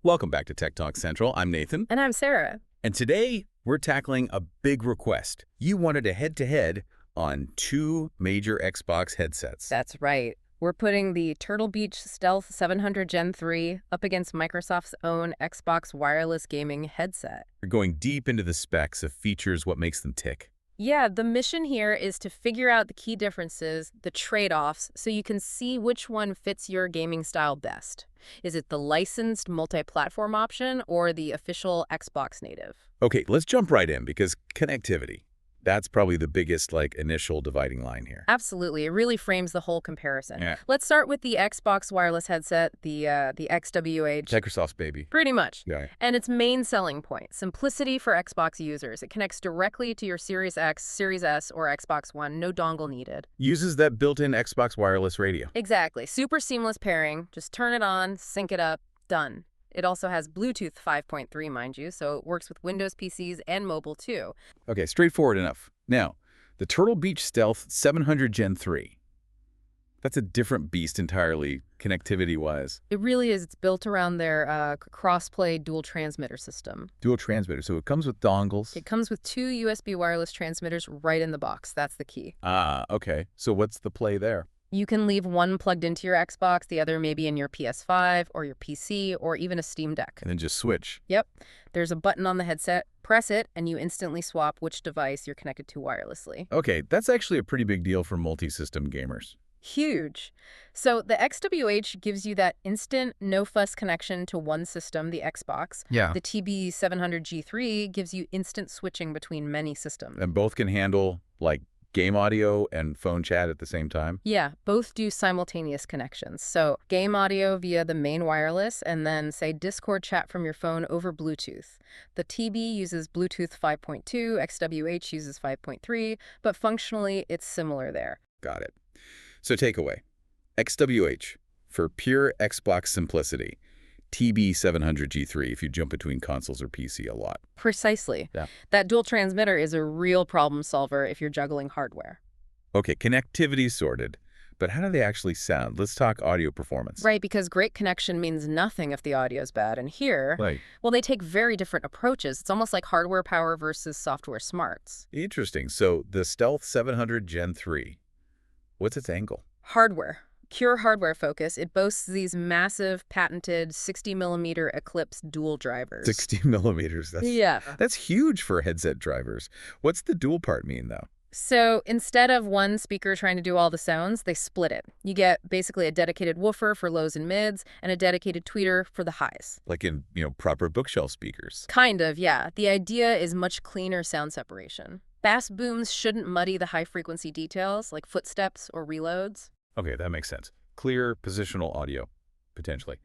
Welcome back to Tech Talk Central. I'm Nathan. And I'm Sarah. And today, we're tackling a big request. You wanted a head-to-head on two major Xbox headsets. That's right. We're putting the Turtle Beach Stealth 700 Gen 3 up against Microsoft's own Xbox wireless gaming headset. We're going deep into the specs of features, what makes them tick. Yeah, the mission here is to figure out the key differences, the trade-offs, so you can see which one fits your gaming style best. Is it the licensed multi-platform option or the official Xbox native? Okay, let's jump right in because connectivity. That's probably the biggest, initial dividing line here. Absolutely. It really frames the whole comparison. Yeah. Let's start with the Xbox wireless headset, the XWH. Microsoft's baby. Pretty much. Yeah. And its main selling point, simplicity for Xbox users. It connects directly to your Series X, Series S, or Xbox One. No dongle needed. Uses that built-in Xbox wireless radio. Exactly. Super seamless pairing. Just turn it on, sync it up, done. It also has Bluetooth 5.3, mind you, so it works with Windows PCs and mobile, too. Okay, straightforward enough. Now, the Turtle Beach Stealth 700 Gen 3. That's a different beast entirely, connectivity-wise. It really is. It's built around their cross-play dual transmitter system. Dual transmitter, so it comes with dongles. It comes with two USB wireless transmitters right in the box. That's the key. Ah, okay. So what's the play there? You can leave one plugged into your Xbox, the other maybe in your PS5 or your PC or even a Steam Deck. And then just switch. Yep. There's a button on the headset. Press it, and you instantly swap which device you're connected to wirelessly. Okay, that's actually a pretty big deal for multi-system gamers. Huge. So the XWH gives you that instant, no-fuss connection to one system, the Xbox. Yeah. The TB700G3 gives you instant switching between many systems. And both can handle, game audio and phone chat at the same time? Yeah, both do simultaneous connections. So game audio via the main wireless and then, say, Discord chat from your phone over Bluetooth. The TB uses Bluetooth 5.2, XWH uses 5.3, but functionally it's similar there. Got it. So takeaway. XWH, for pure Xbox simplicity. TB700G3 if you jump between consoles or PC a lot. Precisely. Yeah. That dual transmitter is a real problem solver if you're juggling hardware. Okay, connectivity sorted. But how do they actually sound? Let's talk audio performance. Right, because great connection means nothing if the audio's bad. And here, well, they take very different approaches. It's almost like hardware power versus software smarts. Interesting. So the Stealth 700 Gen 3, what's its angle? Hardware. Pure hardware focus. It boasts these massive, patented 60mm Eclipse dual drivers. 60 millimeters. That's huge for headset drivers. What's the dual part mean, though? So instead of one speaker trying to do all the sounds, they split it. You get basically a dedicated woofer for lows and mids and a dedicated tweeter for the highs. Like in, proper bookshelf speakers. Kind of, yeah. The idea is much cleaner sound separation. Bass booms shouldn't muddy the high-frequency details, like footsteps or reloads. Okay, that makes sense. Clear positional audio, potentially.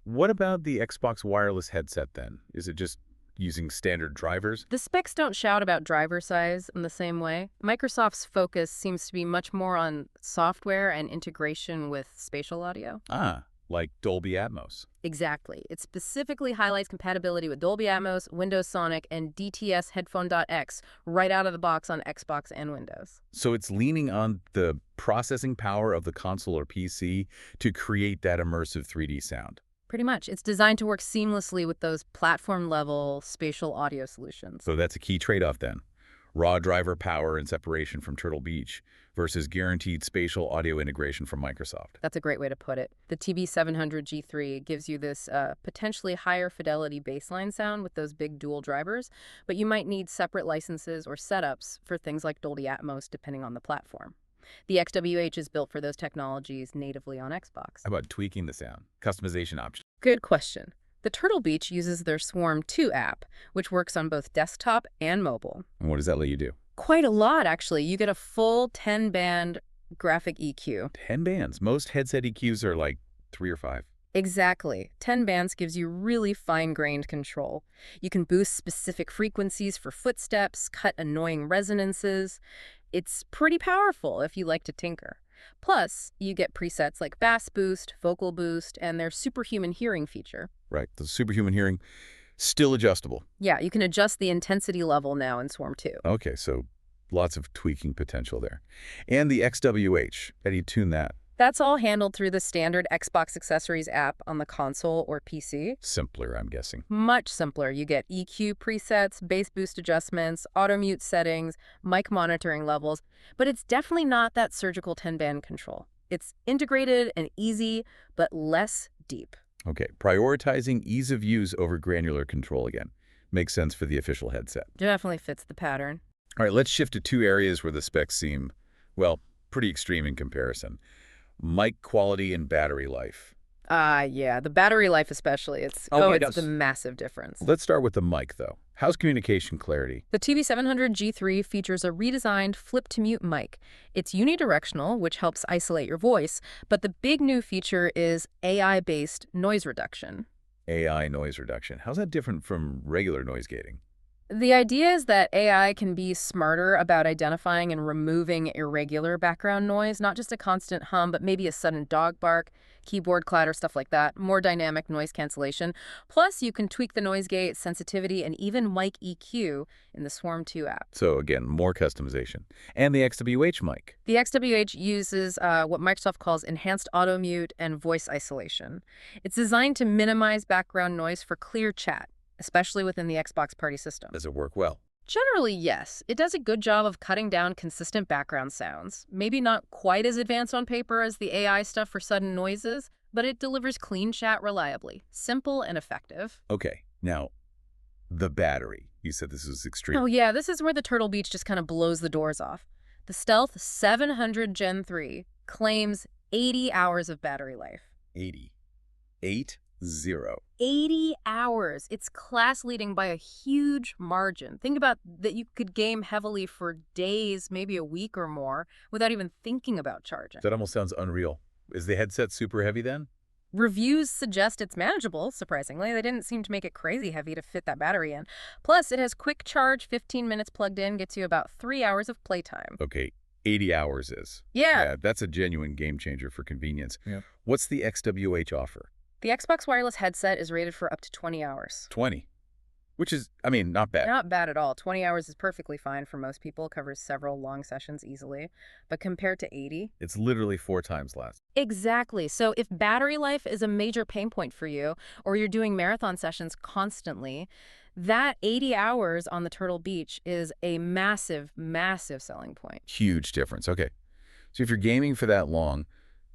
What about the Xbox wireless headset, then? Is it just using standard drivers? The specs don't shout about driver size in the same way. Microsoft's focus seems to be much more on software and integration with spatial audio. Ah, like Dolby Atmos. Exactly. It specifically highlights compatibility with Dolby Atmos, Windows Sonic, and DTS Headphone.x right out of the box on Xbox and Windows. So it's leaning on the processing power of the console or PC to create that immersive 3D sound. Pretty much. It's designed to work seamlessly with those platform-level spatial audio solutions. So that's a key trade-off then. Raw driver power and separation from Turtle Beach versus guaranteed spatial audio integration from Microsoft. That's a great way to put it. The TB700G3 gives you this potentially higher fidelity baseline sound with those big dual drivers, but you might need separate licenses or setups for things like Dolby Atmos depending on the platform. The XWH is built for those technologies natively on Xbox. How about tweaking the sound? Customization options. Good question. The Turtle Beach uses their Swarm 2 app, which works on both desktop and mobile. And what does that let you do? Quite a lot, actually. You get a full 10-band graphic EQ. 10 bands. Most headset EQs are like 3 or 5. Exactly. 10 bands gives you really fine-grained control. You can boost specific frequencies for footsteps, cut annoying resonances. It's pretty powerful if you like to tinker. Plus, you get presets like bass boost, vocal boost, and their superhuman hearing feature. Right. The superhuman hearing, still adjustable. Yeah, you can adjust the intensity level now in Swarm 2. Okay, so lots of tweaking potential there. And the XWH, how do you tune that? That's all handled through the standard Xbox Accessories app on the console or PC. Simpler, I'm guessing. Much simpler. You get EQ presets, bass boost adjustments, auto mute settings, mic monitoring levels, but it's definitely not that surgical 10-band control. It's integrated and easy, but less deep. Okay, prioritizing ease of use over granular control again. Makes sense for the official headset. Definitely fits the pattern. All right, let's shift to two areas where the specs seem, well, pretty extreme in comparison. Mic quality and battery life. Yeah, the battery life especially. It's the massive difference. Let's start with the mic, though. How's communication clarity? The TB700G3 features a redesigned flip-to-mute mic. It's unidirectional, which helps isolate your voice, but the big new feature is AI-based noise reduction. AI noise reduction. How's that different from regular noise gating? The idea is that AI can be smarter about identifying and removing irregular background noise, not just a constant hum, but maybe a sudden dog bark, keyboard clatter, stuff like that, more dynamic noise cancellation. Plus, you can tweak the noise gate, sensitivity, and even mic EQ in the Swarm 2 app. So again, more customization. And the XWH mic. The XWH uses what Microsoft calls enhanced auto mute and voice isolation. It's designed to minimize background noise for clear chat, especially within the Xbox Party system. Does it work well? Generally, yes. It does a good job of cutting down consistent background sounds. Maybe not quite as advanced on paper as the AI stuff for sudden noises, but it delivers clean chat reliably. Simple and effective. Okay, now, the battery. You said this is extreme. Oh yeah, this is where the Turtle Beach just kind of blows the doors off. The Stealth 700 Gen 3 claims 80 hours of battery life. 80. 80. 80 hours. It's class leading by a huge margin. Think about that, you could game heavily for days, maybe a week or more, without even thinking about charging. That almost sounds unreal. Is the headset super heavy then? Reviews suggest it's manageable, surprisingly. They didn't seem to make it crazy heavy to fit that battery in. Plus, it has quick charge, 15 minutes plugged in, gets you about 3 hours of playtime. Okay, 80 hours is. Yeah. That's a genuine game changer for convenience. Yeah. What's the XWH offer? The Xbox wireless headset is rated for up to 20 hours. 20. Which is, I mean, not bad. Not bad at all. 20 hours is perfectly fine for most people, covers several long sessions easily. But compared to 80... It's literally 4 times less. Exactly. So if battery life is a major pain point for you, or you're doing marathon sessions constantly, that 80 hours on the Turtle Beach is a massive, massive selling point. Huge difference. Okay. So if you're gaming for that long,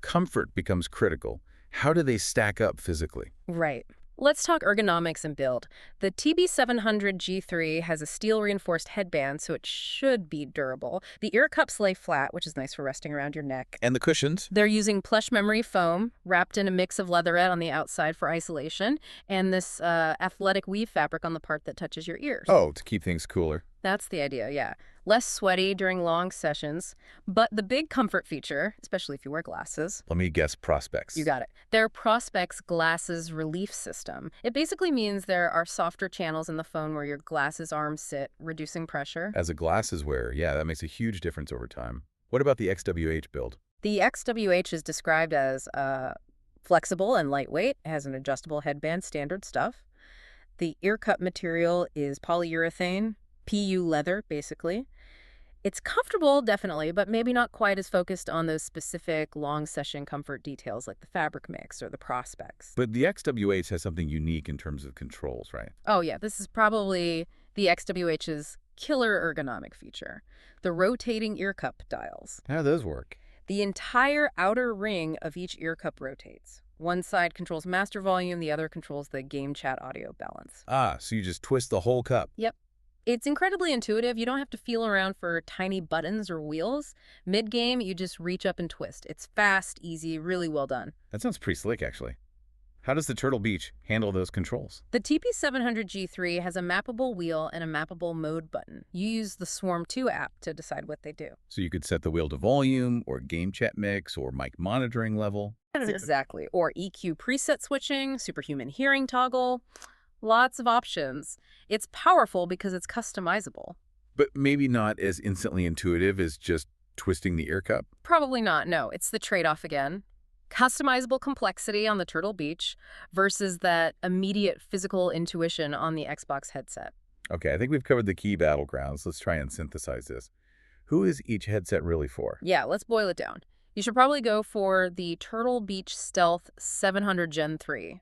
comfort becomes critical. How do they stack up physically? Right. Let's talk ergonomics and build. The TB700G3 has a steel-reinforced headband, so it should be durable. The ear cups lay flat, which is nice for resting around your neck. And the cushions? They're using plush memory foam, wrapped in a mix of leatherette on the outside for isolation, and this athletic weave fabric on the part that touches your ears. Oh, to keep things cooler. That's the idea, yeah. Less sweaty during long sessions. But the big comfort feature, especially if you wear glasses... Let me guess, Prospex. You got it. Their Prospex Glasses Relief System. It basically means there are softer channels in the phone where your glasses arms sit, reducing pressure. As a glasses wearer, yeah, that makes a huge difference over time. What about the XWH build? The XWH is described as flexible and lightweight. It has an adjustable headband, standard stuff. The ear cup material is polyurethane, PU leather, basically. It's comfortable, definitely, but maybe not quite as focused on those specific long session comfort details like the fabric mix or the Prospex. But the XWH has something unique in terms of controls, right? Oh yeah, this is probably the XWH's killer ergonomic feature. The rotating ear cup dials. How do those work? The entire outer ring of each ear cup rotates. One side controls master volume, the other controls the game chat audio balance. Ah, so you just twist the whole cup. Yep. It's incredibly intuitive. You don't have to feel around for tiny buttons or wheels. Mid-game, you just reach up and twist. It's fast, easy, really well done. That sounds pretty slick, actually. How does the Turtle Beach handle those controls? The TP700G3 has a mappable wheel and a mappable mode button. You use the Swarm 2 app to decide what they do. So you could set the wheel to volume, or game chat mix, or mic monitoring level. Exactly. Or EQ preset switching, superhuman hearing toggle. Lots of options. It's powerful because it's customizable. But maybe not as instantly intuitive as just twisting the ear cup? Probably not, no. It's the trade-off again. Customizable complexity on the Turtle Beach versus that immediate physical intuition on the Xbox headset. Okay, I think we've covered the key battlegrounds. Let's try and synthesize this. Who is each headset really for? Yeah, let's boil it down. You should probably go for the Turtle Beach Stealth 700 Gen 3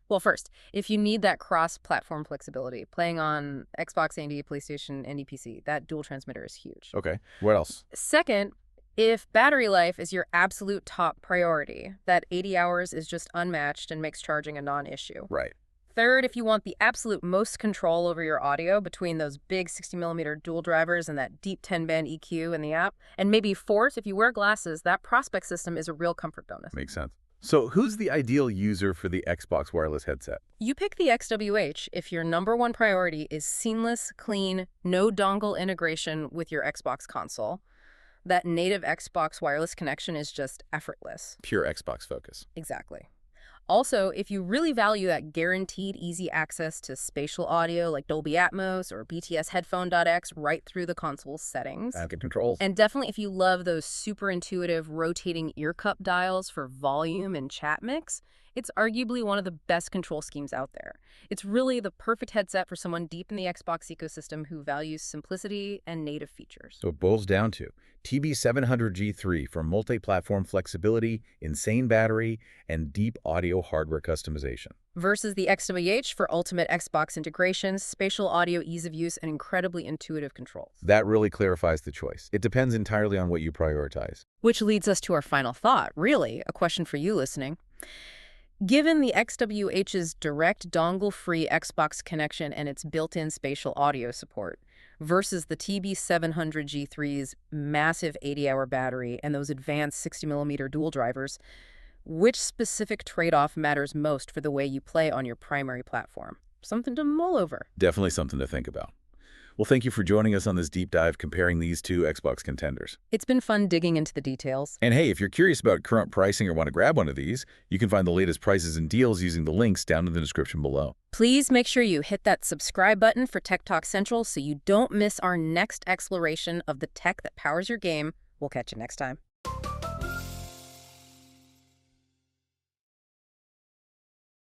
well, first, if you need that cross-platform flexibility, playing on Xbox and PlayStation and PC, that dual transmitter is huge. Okay. What else? Second, if battery life is your absolute top priority, that 80 hours is just unmatched and makes charging a non-issue. Right. Third, if you want the absolute most control over your audio between those big 60mm dual drivers and that deep 10-band EQ in the app. And maybe fourth, if you wear glasses, that Prospect system is a real comfort bonus. Makes sense. So who's the ideal user for the Xbox wireless headset? You pick the XWH if your #1 priority is seamless, clean, no dongle integration with your Xbox console. That native Xbox wireless connection is just effortless. Pure Xbox focus. Exactly. Also, if you really value that guaranteed easy access to spatial audio like Dolby Atmos or BTS Headphone.x right through the console's settings. Good controls. And definitely if you love those super intuitive rotating ear cup dials for volume and chat mix, it's arguably one of the best control schemes out there. It's really the perfect headset for someone deep in the Xbox ecosystem who values simplicity and native features. So it boils down to TB700G3 for multi-platform flexibility, insane battery, and deep audio hardware customization. Versus the XWH for ultimate Xbox integration, spatial audio ease of use, and incredibly intuitive controls. That really clarifies the choice. It depends entirely on what you prioritize. Which leads us to our final thought, really, a question for you listening. Given the XWH's direct dongle-free Xbox connection and its built-in spatial audio support, versus the TB700G3's massive 80-hour battery and those advanced 60mm dual drivers, which specific trade-off matters most for the way you play on your primary platform? Something to mull over. Definitely something to think about. Well, thank you for joining us on this deep dive comparing these two Xbox contenders. It's been fun digging into the details. And hey, if you're curious about current pricing or want to grab one of these, you can find the latest prices and deals using the links down in the description below. Please make sure you hit that subscribe button for Tech Talk Central so you don't miss our next exploration of the tech that powers your game. We'll catch you next time.